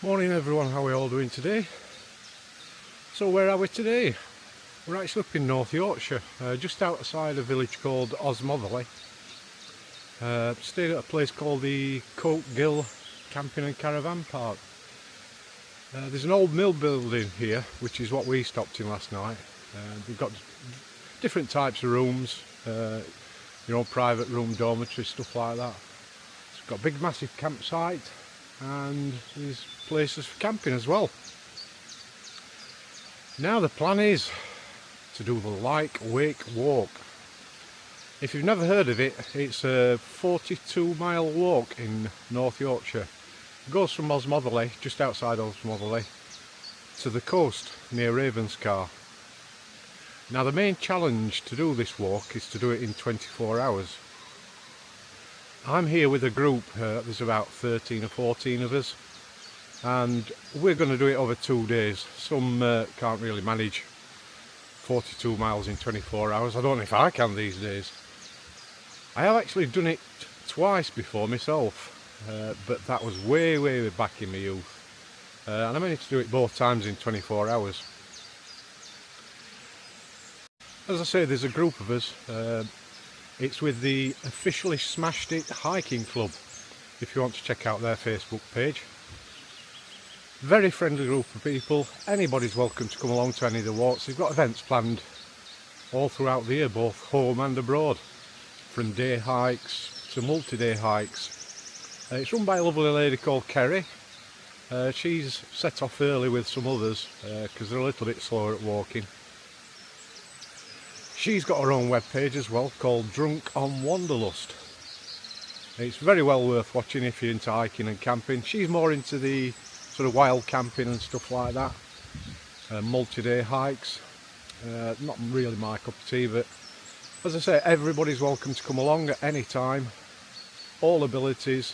Morning everyone, how are we all doing today? So where are we today? We're actually up in North Yorkshire, just outside a village called Osmotherley. Stayed at a place called the Coke Gill Camping and Caravan Park. There's an old mill building here, which is what we stopped in last night. They've got different types of rooms, private room, dormitory, stuff like that. It's got a big massive campsite and there's places for camping as well. Now the plan is to do the Lyke Wake Walk. If you've never heard of it, it's a 42-mile walk in North Yorkshire. It goes from Osmotherley, just outside Osmotherley, to the coast near Ravenscar. Now the main challenge to do this walk is to do it in 24 hours. I'm here with a group, there's about 13 or 14 of us, and we're going to do it over 2 days. Some can't really manage 42 miles in 24 hours. I don't know if I can these days. I have actually done it twice before myself, but that was way back in my youth, and I managed to do it both times in 24 hours. As I say, there's a group of us. It's with the Officially Smashed It Hiking Club, if you want to check out their Facebook page. Very friendly group of people. Anybody's welcome to come along to any of the walks. They've got events planned all throughout the year, both home and abroad, from day hikes to multi-day hikes. It's run by a lovely lady called Kerry. She's set off early with some others because they're a little bit slower at walking. She's got her own webpage as well, called Drunk on Wanderlust. It's very well worth watching if you're into hiking and camping. She's more into the sort of wild camping and stuff like that, multi-day hikes. Not really my cup of tea, but as I say, everybody's welcome to come along at any time, all abilities,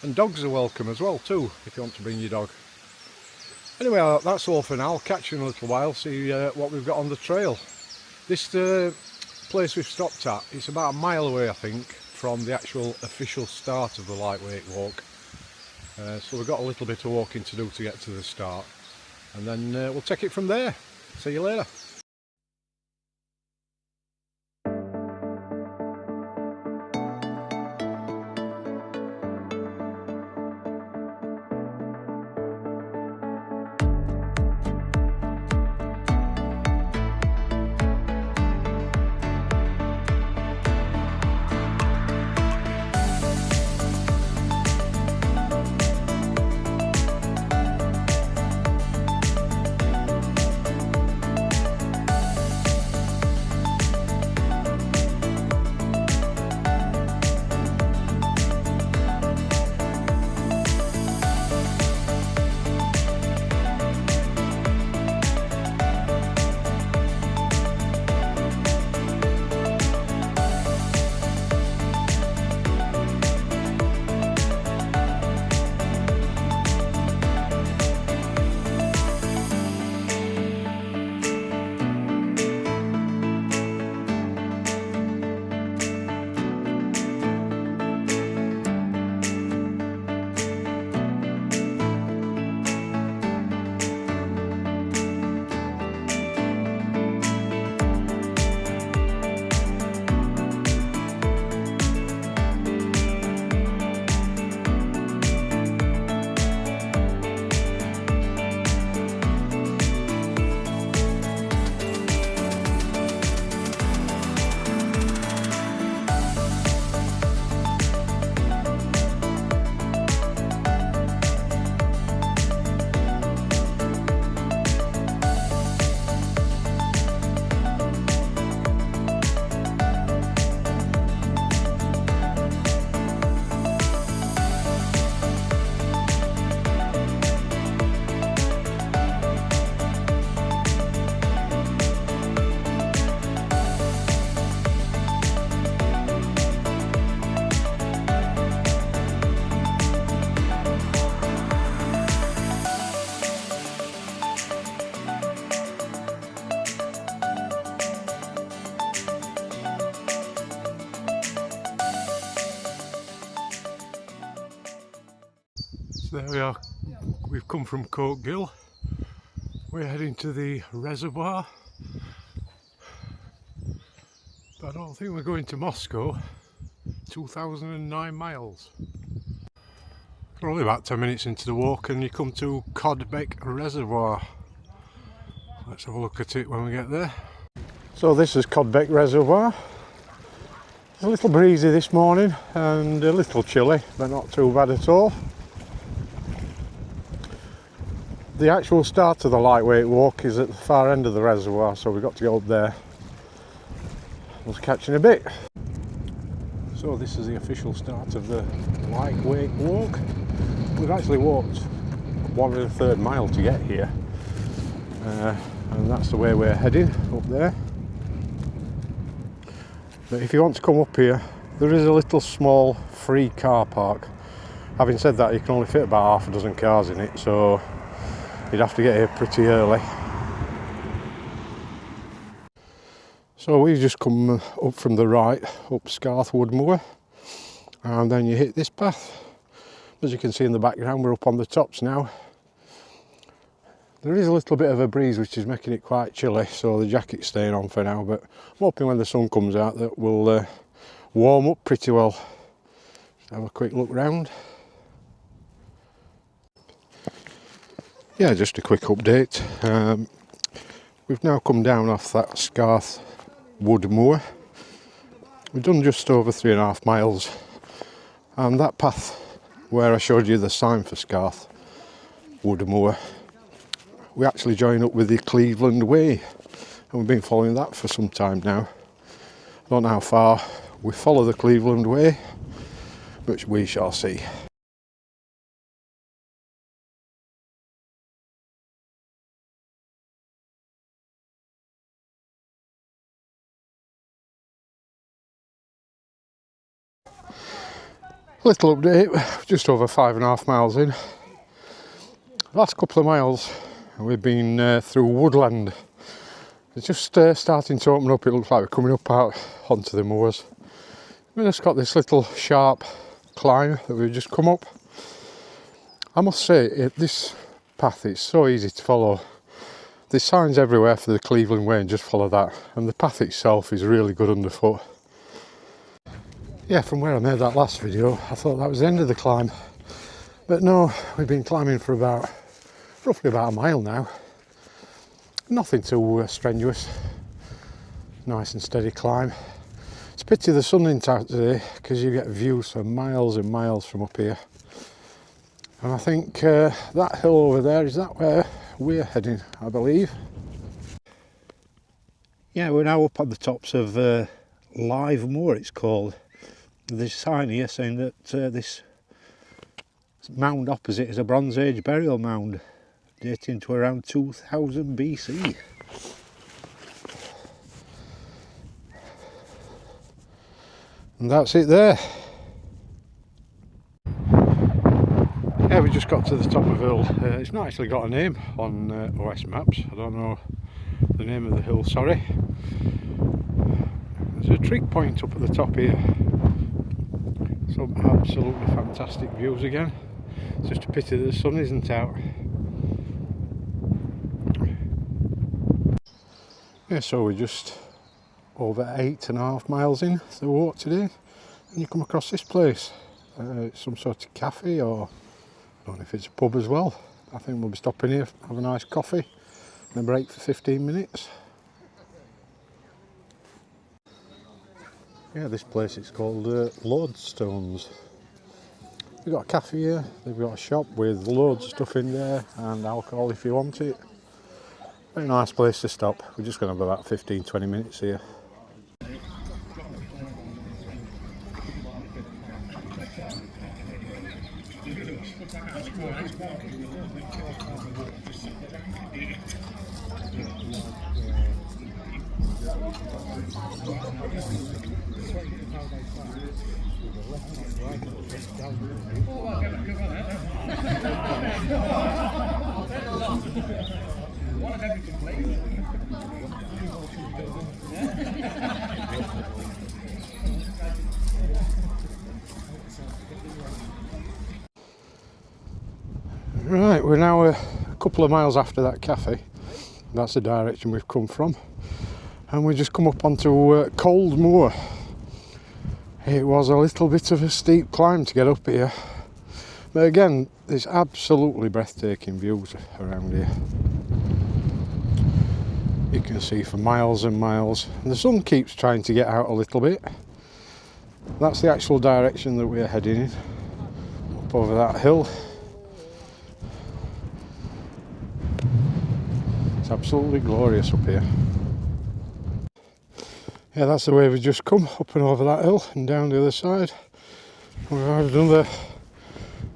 and dogs are welcome as well too, if you want to bring your dog. Anyway, that's all for now. I'll catch you in a little while, see what we've got on the trail. This place we've stopped at, it's about a mile away I think from the actual official start of the Lyke Wake Walk. So we've got a little bit of walking to do to get to the start, and then we'll take it from there. See you later. There we are. we've come from Coatgill. We're heading to the reservoir, but I don't think we're going to Moscow. 2009 miles. We're only about 10 minutes into the walk and you come to Codbeck Reservoir. Let's have a look at it when we get there. So this is Codbeck Reservoir. It's a little breezy this morning and a little chilly, but not too bad at all. The actual start of the Lyke Wake Walk is at the far end of the reservoir, so we've got to go up there. We'll catch in a bit. So this is the official start of the Lyke Wake Walk. We've actually walked 1 1/3 mile to get here, and that's the way we're heading, up there. But if you want to come up here, there is a little small free car park. Having said that, you can only fit about half a dozen cars in it, so you'd have to get here pretty early. So we've just come up from the right, up Scarthwood Moor, and then you hit this path. As you can see in the background, we're up on the tops now. There is a little bit of a breeze which is making it quite chilly, so the jacket's staying on for now, but I'm hoping when the sun comes out that we'll warm up pretty well. Just have a quick look round. Yeah, just a quick update. We've now come down off that Scarthwood Moor. We've done just over 3.5 miles, and that path where I showed you the sign for Scarthwood Moor, we actually join up with the Cleveland Way, and we've been following that for some time now. Don't know how far we follow the Cleveland Way, but we shall see. Little update, just over 5.5 miles in. Last couple of miles we've been through woodland. It's just starting to open up. It looks like we're coming up out onto the moors. We've just got this little sharp climb that we've just come up. I must say, this path is so easy to follow. There's signs everywhere for the Cleveland Way, and just follow that. And the path itself is really good underfoot. Yeah, from where I made that last video, I thought that was the end of the climb. But no, we've been climbing for roughly about a mile now. Nothing too strenuous. Nice and steady climb. It's a pity the sun isn't out today, because you get views for miles and miles from up here. And I think that hill over there, is that where we're heading, I believe. Yeah, we're now up on the tops of Live Moor, it's called. There's a sign here saying that this mound opposite is a Bronze Age burial mound dating to around 2000 BC. And that's it there. Yeah, we just got to the top of the hill. It's not actually got a name on OS maps. I don't know the name of the hill, sorry. There's a trig point up at the top here. Some absolutely fantastic views again. It's just a pity that the sun isn't out. Yeah, so we're just over 8.5 miles in the walk today, and you come across this place. It's some sort of cafe, or I don't know if it's a pub as well. I think we'll be stopping here, have a nice coffee and a break for 15 minutes. Yeah, this place is called Lodestones. We've got a cafe here, they've got a shop with loads of stuff in there and alcohol if you want it. Very nice place to stop. We're just going to have about 15-20 minutes here. Right, Right, we're now a couple of miles after that cafe. That's the direction we've come from. And we just come up onto Cold Moor. It was a little bit of a steep climb to get up here. But again, there's absolutely breathtaking views around here. You can see for miles and miles. And the sun keeps trying to get out a little bit. That's the actual direction that we're heading in. Up over that hill. It's absolutely glorious up here. Yeah, that's the way we've just come, up and over that hill and down the other side. We've had another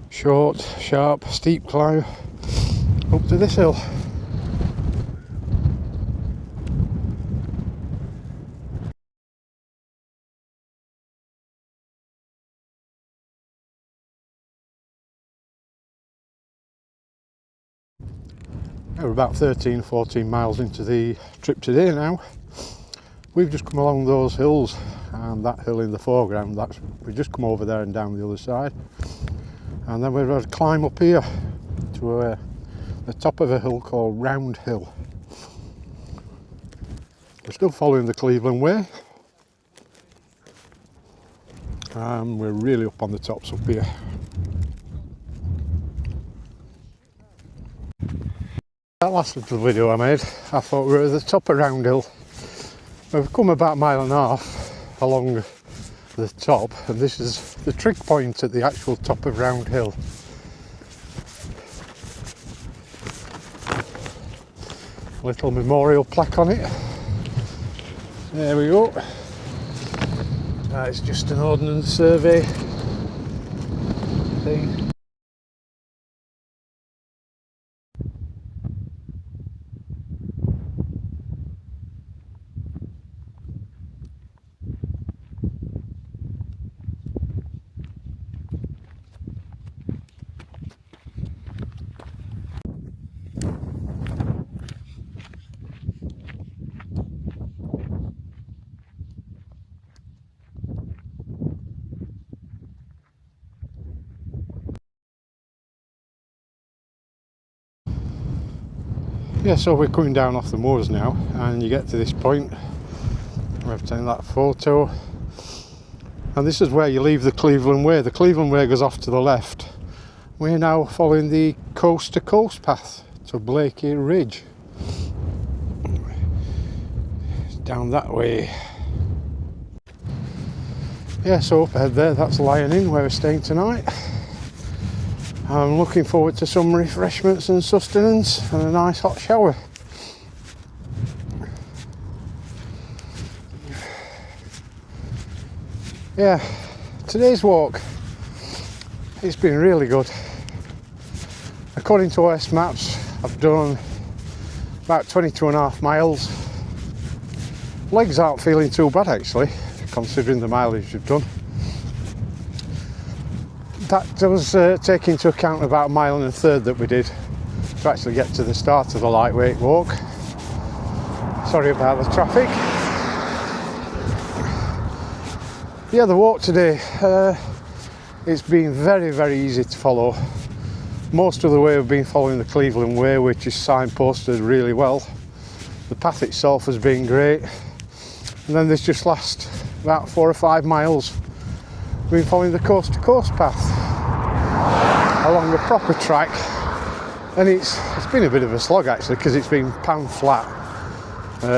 short, sharp, steep climb up to this hill. We're about 13-14 miles into the trip today now. We've just come along those hills, and that hill in the foreground, we've just come over there and down the other side. And then we've had to climb up here to the top of a hill called Round Hill. We're still following the Cleveland Way. And we're really up on the tops up here. That last little video I made, I thought we were at the top of Round Hill. We've come about a mile and a half along the top, and this is the trig point at the actual top of Round Hill. A little memorial plaque on it. There we go. It's just an ordnance survey thing. Yeah, so we're coming down off the moors now, and you get to this point. We've taken that photo, and this is where you leave the Cleveland Way. The Cleveland Way goes off to the left. We're now following the coast to coast path to Blakey Ridge. Down that way. Yeah, so up ahead there, that's Lion Inn where we're staying tonight. I'm looking forward to some refreshments and sustenance and a nice hot shower. Yeah, today's walk, it's been really good. According to OS Maps, I've done about 22.5 miles. Legs aren't feeling too bad actually, considering the mileage you've done. That does take into account about 1.1 miles that we did to actually get to the start of the Lyke Wake Walk. Sorry about the traffic. Yeah, the walk today, it's been very, very easy to follow. Most of the way we've been following the Cleveland Way, which is signposted really well. The path itself has been great. And then this just last about 4 or 5 miles, we've been following the coast to coast path along the proper track, and it's been a bit of a slog actually, because it's been pan flat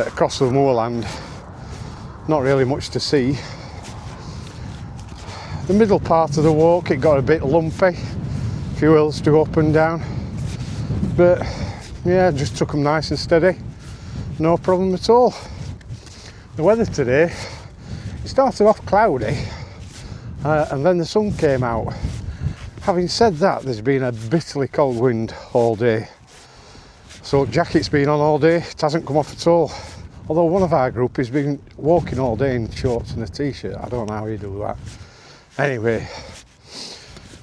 across the moorland, not really much to see. The middle part of the walk, it got a bit lumpy, a few hills to go up and down, but yeah, just took them nice and steady, no problem at all. The weather today, it started off cloudy, and then the sun came out. Having said that, there's been a bitterly cold wind all day, so jacket's been on all day. It hasn't come off at all, although one of our group has been walking all day in shorts and a t-shirt. I don't know how you do that. Anyway,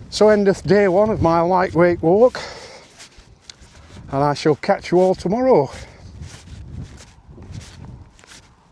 so end of day 1 of my Lyke Wake Walk, and I shall catch you all tomorrow.